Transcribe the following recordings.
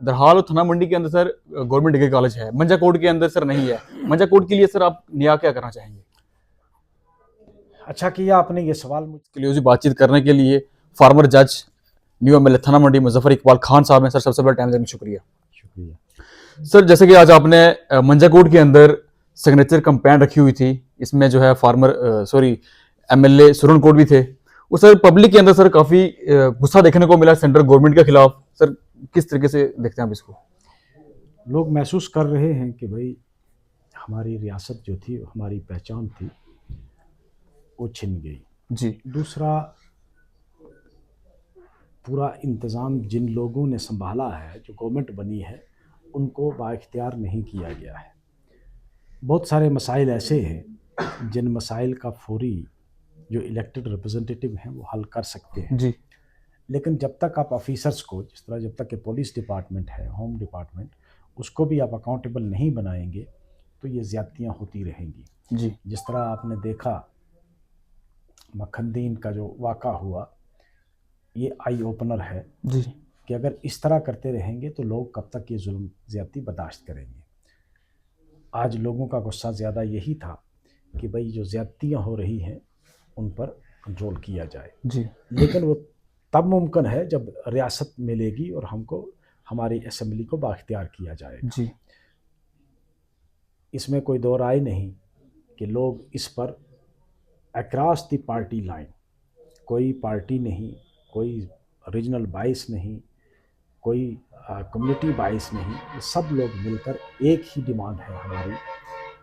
दरहाल और थाना मंडी के अंदर सर गवर्नमेंट डिग्री कॉलेज है, मंजाकोट के अंदर सर नहीं है। मंजाकोट के लिए सर आप नया क्या करना चाहेंगे? अच्छा किया आपने ये सवाल के लिए उसी बातचीत करने के लिए फार्मर जज न्यू एमएलए थाना मंडी मुजफ्फर इकबाल खान साहब ने सर सबसे बड़ा टाइम देने का शुक्रिया। शुक्रिया। सर जैसे कि आज आपने मंजाकोट के अंदर सिग्नेचर कैंपेन रखी हुई थी, इसमें जो है फार्मर एमएलए सुरनकोट भी थे। वो सर पब्लिक के अंदर सर काफी गुस्सा देखने को मिला सेंट्रल गवर्नमेंट के खिलाफ। सर किस तरीके से देखते हैं आप इसको? लोग महसूस कर रहे हैं कि भाई हमारी रियासत जो थी, हमारी पहचान थी, वो छिन गई। जी दूसरा, पूरा इंतज़ाम जिन लोगों ने संभाला है, जो गवर्नमेंट बनी है, उनको बाइख्तियार नहीं किया गया है। बहुत सारे मसाइल ऐसे हैं जिन मसाइल का फौरी जो इलेक्टेड रिप्रेजेंटेटिव हैं वो हल कर सकते हैं, जी लेकिन जब तक आप ऑफिसर्स को, जिस तरह जब तक कि पुलिस डिपार्टमेंट है, होम डिपार्टमेंट, उसको भी आप अकाउंटेबल नहीं बनाएंगे तो ये ज़्यादतियाँ होती रहेंगी। जी जिस तरह आपने देखा मखनदीन का जो वाक़ा हुआ, ये आई ओपनर है जी कि अगर इस तरह करते रहेंगे तो लोग कब तक ये जुल्म ज़्यादती बर्दाश्त करेंगे। आज लोगों का गुस्सा ज़्यादा यही था कि भाई जो ज़्यादतियाँ हो रही हैं उन पर कंट्रोल किया जाए, जी लेकिन वो तब मुमकिन है जब रियासत मिलेगी और हमको हमारी असम्बली को बाख्तियार किया जाएगा। जी इसमें कोई दो राय नहीं कि लोग इस पर अक्रॉस द पार्टी लाइन, कोई पार्टी नहीं, कोई रीजनल बाइस नहीं, कोई कम्युनिटी बाइस नहीं, ये सब लोग मिलकर एक ही डिमांड है हमारी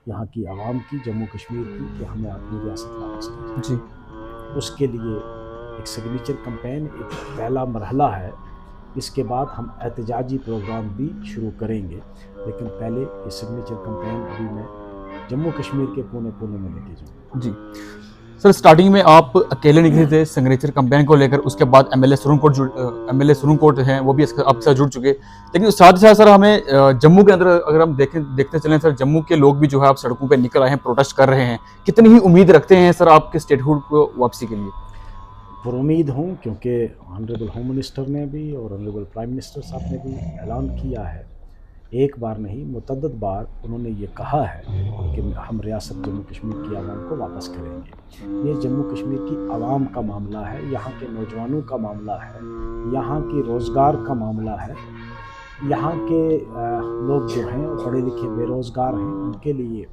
यहाँ की आवाम की, जम्मू कश्मीर की, कि हमें अपनी रियासत वापस की जी जाए। उसके लिए एक सिग्नेचर कैंपेन एक पहला मरहला है। इसके बाद हम एहतजाजी प्रोग्राम भी शुरू करेंगे, लेकिन पहले ये सिग्नेचर कैंपेन अभी मैं जम्मू कश्मीर के कोने कोने में लेके जाऊँगा। जी सर स्टार्टिंग में आप अकेले निकले थे सिग्नेचर कैंपेन को लेकर, उसके बाद एमएलए सुरनकोट हैं वो भी आपके साथ जुड़ चुके, लेकिन साथ ही साथ सर हमें जम्मू के अंदर अगर हम देखते चलें सर, जम्मू के लोग भी जो है आप सड़कों पे निकल आए हैं, प्रोटेस्ट कर रहे हैं। कितनी ही उम्मीद रखते हैं सर आपके स्टेटहुड को वापसी के लिए? पुरुमीद हूँ, क्योंकि ऑनरेबल होम मिनिस्टर ने भी और ऑनरेबल प्राइम मिनिस्टर साहब ने भी ऐलान किया है, एक बार नहीं मुतअद्दिद बार उन्होंने ये कहा है कि हम रियासत जम्मू कश्मीर की आवाम को वापस करेंगे। ये जम्मू कश्मीर की आवाम का मामला है, यहाँ के नौजवानों का मामला है, यहाँ की रोज़गार का मामला है। यहाँ के लोग जो हैं पढ़े लिखे बेरोज़गार हैं, उनके लिए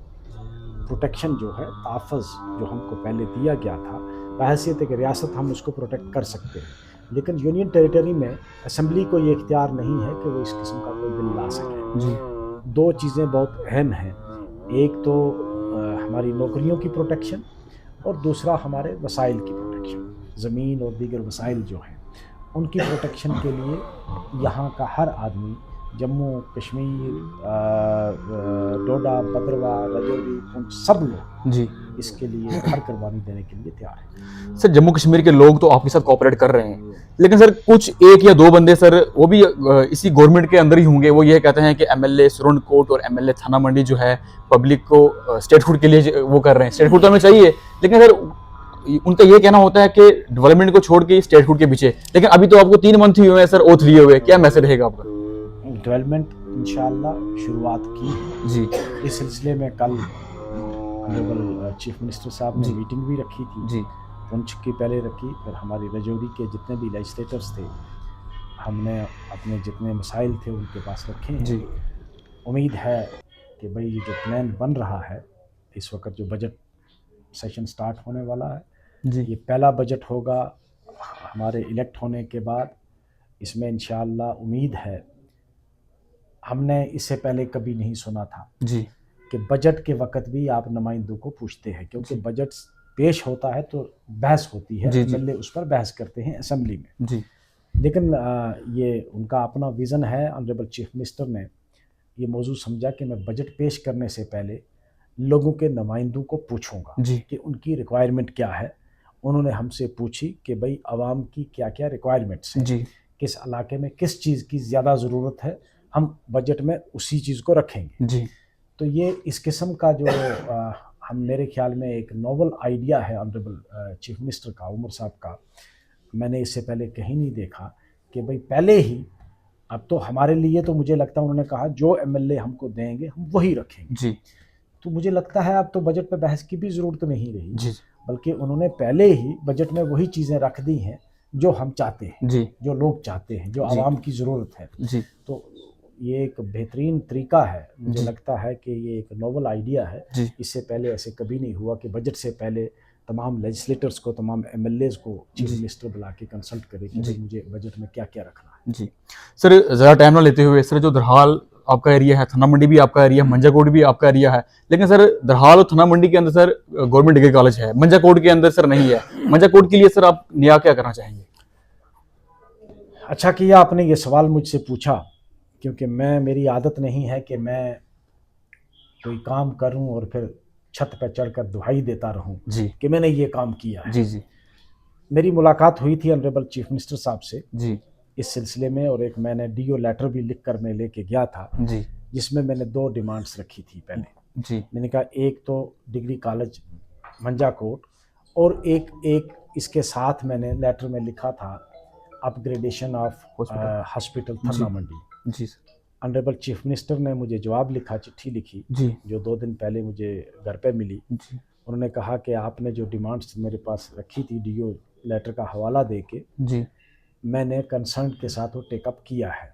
प्रोटेक्शन जो है, तहफ़्फ़ुज़ जो हमको पहले दिया गया था, बहैसियत एक रियासत हम उसको प्रोटेक्ट कर सकते हैं, लेकिन यूनियन टेरिटरी में असम्बली को ये इख्तियार नहीं है कि वो इस किस्म का कोई बिल ला सके। जी दो चीज़ें बहुत अहम हैं, एक तो हमारी नौकरियों की प्रोटेक्शन और दूसरा हमारे वसाइल की प्रोटेक्शन, ज़मीन और दीगर वसाइल जो हैं उनकी प्रोटेक्शन के लिए यहाँ का हर आदमी, जम्मू कश्मीर, डोडा, भद्रवाह, राजौरी, पुंछ, सब लोग जी इसके लिए हर कुर्बानी देने के लिए तैयार हैं। सर जम्मू कश्मीर के लोग तो आपके साथ कोऑपरेट कर रहे हैं, लेकिन सर कुछ एक या दो बंदे सर वो भी इसी गवर्नमेंट के अंदर ही होंगे, वो ये कहते हैं कि एमएलए सुरनकोट और एमएलए थाना मंडी जो है पब्लिक को स्टेटहुड के लिए वो कर रहे हैं। स्टेटहुड तो हमें चाहिए, लेकिन सर उनका ये कहना होता है कि डेवलपमेंट को छोड़ के स्टेटहुड के पीछे, लेकिन अभी तो आपको 3 मंथ ही हुए हैं सर ओथ लिए हुए, क्या मैसेज रहेगा आपका? डेवलपमेंट इंशाअल्लाह शुरुआत की है। जी इस सिलसिले में कल ऑनरेबल चीफ मिनिस्टर साहब ने जी मीटिंग भी रखी थी, जी पुंछ की पहले रखी, फिर हमारी राजौरी के जितने भी लेजिस्लेटर्स थे हमने अपने जितने मसाइल थे उनके पास रखे हैं। जी उम्मीद है कि भाई ये जो प्लान बन रहा है, इस वक्त जो बजट सेशन स्टार्ट होने वाला है, जी ये पहला बजट होगा हमारे इलेक्ट होने के बाद। इसमें इंशाअल्लाह उम्मीद है, हमने इससे पहले कभी नहीं सुना था जी कि बजट के वक्त भी आप नुमाइंदों को पूछते हैं, क्योंकि जी बजट पेश होता है तो बहस होती है, जी जी एमएलए उस पर बहस करते हैं असम्बली में। जी लेकिन ये उनका अपना विज़न है। ऑनरेबल चीफ मिनिस्टर ने ये मौजू समझा कि मैं बजट पेश करने से पहले लोगों के नुमाइंदों को पूछूंगा जी कि उनकी रिक्वायरमेंट क्या है। उन्होंने हमसे पूछी कि भाई आवाम की क्या क्या रिक्वायरमेंट्स हैं, जी किस इलाके में किस चीज़ की ज़्यादा ज़रूरत है, हम बजट में उसी चीज़ को रखेंगे। जी तो ये इस किस्म का जो हम मेरे ख्याल में एक नोवल आइडिया है ऑनरेबल चीफ मिनिस्टर का, उमर साहब का, मैंने इससे पहले कहीं नहीं देखा कि भाई पहले ही अब तो हमारे लिए तो मुझे लगता है उन्होंने कहा जो एमएलए हमको देंगे हम वही रखेंगे। जी तो मुझे लगता है अब तो बजट पे बहस की भी ज़रूरत नहीं रही, जी बल्कि उन्होंने पहले ही बजट में वही चीज़ें रख दी हैं जो हम चाहते हैं, जी जो लोग चाहते हैं, जो जी आवाम की ज़रूरत है। जी तो ये एक बेहतरीन तरीका है, मुझे जी लगता है कि ये एक नोवेल आइडिया है। जी इससे पहले ऐसे कभी नहीं हुआ कि बजट से पहले तमाम लेजिस्लेटर्स को, तमाम एमएलएज को चीफ जी मिनिस्टर बुला के कंसल्ट करे कि जी भाई मुझे बजट में क्या क्या रखना है। जी सर, ज़्यादा टाइम ना लेते हुए, सर जो दरहाल आपका एरिया है, थन्ना मंडी भी आपका एरिया है, मंजाकोट भी आपका एरिया है, लेकिन सर दरहाल और थन्ना मंडी के अंदर सर गवर्नमेंट डिग्री कॉलेज है, मंजाकोट के अंदर सर नहीं है। मंजाकोट के लिए सर आप नया क्या करना चाहेंगे? अच्छा किया आपने ये सवाल मुझसे पूछा, क्योंकि मेरी आदत नहीं है कि मैं कोई काम करूं और फिर छत पर चढ़कर दुहाई देता रहूं जी कि मैंने ये काम किया है। जी जी मेरी मुलाकात हुई थी ऑनरेबल चीफ मिनिस्टर साहब से जी इस सिलसिले में, और एक मैंने डीओ लेटर भी लिख कर मैं लेके गया था, जी जिसमें मैंने 2 डिमांड्स रखी थी पहले। जी मैंने कहा एक तो डिग्री कॉलेज मंजाकोट, और एक इसके साथ मैंने लेटर में लिखा था upgradation of hospital. Hospital ji Thanna Mandi. Ji sir honourable chief minister ने मुझे जवाब लिखा, चिट्ठी लिखी, जी जो 2 दिन पहले मुझे घर पे मिली। जी उन्होंने कहा कि आपने जो डिमांड्स मेरे पास रखी थी डीओ लेटर का हवाला दे के, जी मैंने कंसर्न के साथ वो टेकअप किया है।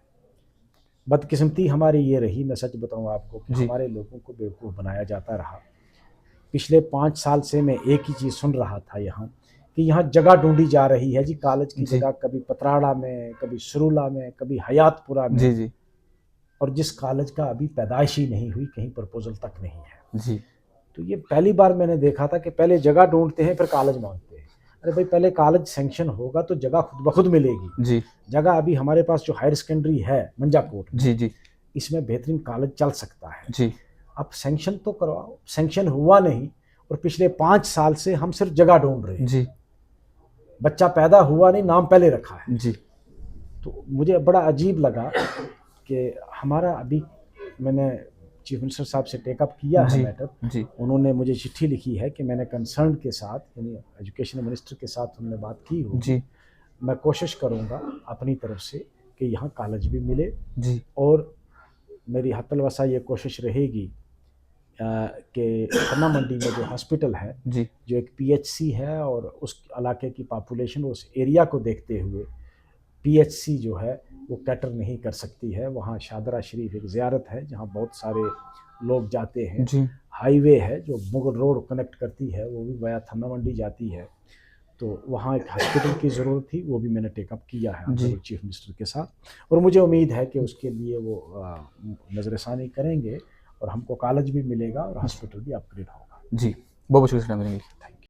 बदकिस्मती हमारी ये रही, मैं सच बताऊं आपको, कि जी हमारे लोगों को बेवकूफ़ बनाया जाता रहा। पिछले 5 साल से मैं एक ही चीज़ सुन रहा था यहाँ, कि यहाँ जगह ढूंढी जा रही है जी, कॉलेज की जी जगह कभी पतराड़ा में, कभी सुरुला में, कभी हयातपुरा में, जी जी और जिस कॉलेज का अभी पैदाइश ही नहीं हुई, कहीं प्रपोजल तक नहीं है। जी तो ये पहली बार मैंने देखा था कि पहले जगह ढूंढते हैं फिर कॉलेज मांगते हैं। अरे भाई, पहले कॉलेज सैंक्शन होगा तो जगह खुद ब खुद मिलेगी। जी जगह अभी हमारे पास जो हायर सेकेंडरी है मंजाकोट में, जी जी इसमें बेहतरीन कॉलेज चल सकता है। जी आप सैंक्शन तो करवाओ, सैंक्शन हुआ नहीं, और पिछले 5 साल से हम सिर्फ जगह ढूंढ रहे हैं। जी बच्चा पैदा हुआ नहीं, नाम पहले रखा है। जी तो मुझे बड़ा अजीब लगा कि हमारा अभी, मैंने चीफ मिनिस्टर साहब से टेकअप किया है जी मैटर। जी उन्होंने मुझे चिट्ठी लिखी है कि मैंने कंसर्न के साथ, यानी एजुकेशन मिनिस्टर के साथ उन्होंने बात की होगी। जी मैं कोशिश करूंगा अपनी तरफ से कि यहाँ कॉलेज भी मिले, जी और मेरी हत्तल वसा ये कोशिश रहेगी कि थन्ना मंडी में जो हॉस्पिटल है, जी जो एक पीएचसी है, और उस इलाके की पॉपुलेशन, उस एरिया को देखते हुए पीएचसी जो है वो कैटर नहीं कर सकती है। वहाँ शादरा शरीफ एक ज़ियारत है जहाँ बहुत सारे लोग जाते हैं। जी हाईवे है जो मुगल रोड कनेक्ट करती है, वो भी वया थन्ना मंडी जाती है। तो वहाँ एक हॉस्पिटल की ज़रूरत थी, वो भी मैंने टेकअप किया है जी ऑनरेबल चीफ मिनिस्टर के साथ, और मुझे उम्मीद है कि उसके लिए वो नज़रसानी करेंगे, और हमको कॉलेज भी मिलेगा और हॉस्पिटल भी अपग्रेड होगा। जी बहुत बहुत शुक्रिया मिलेंगे।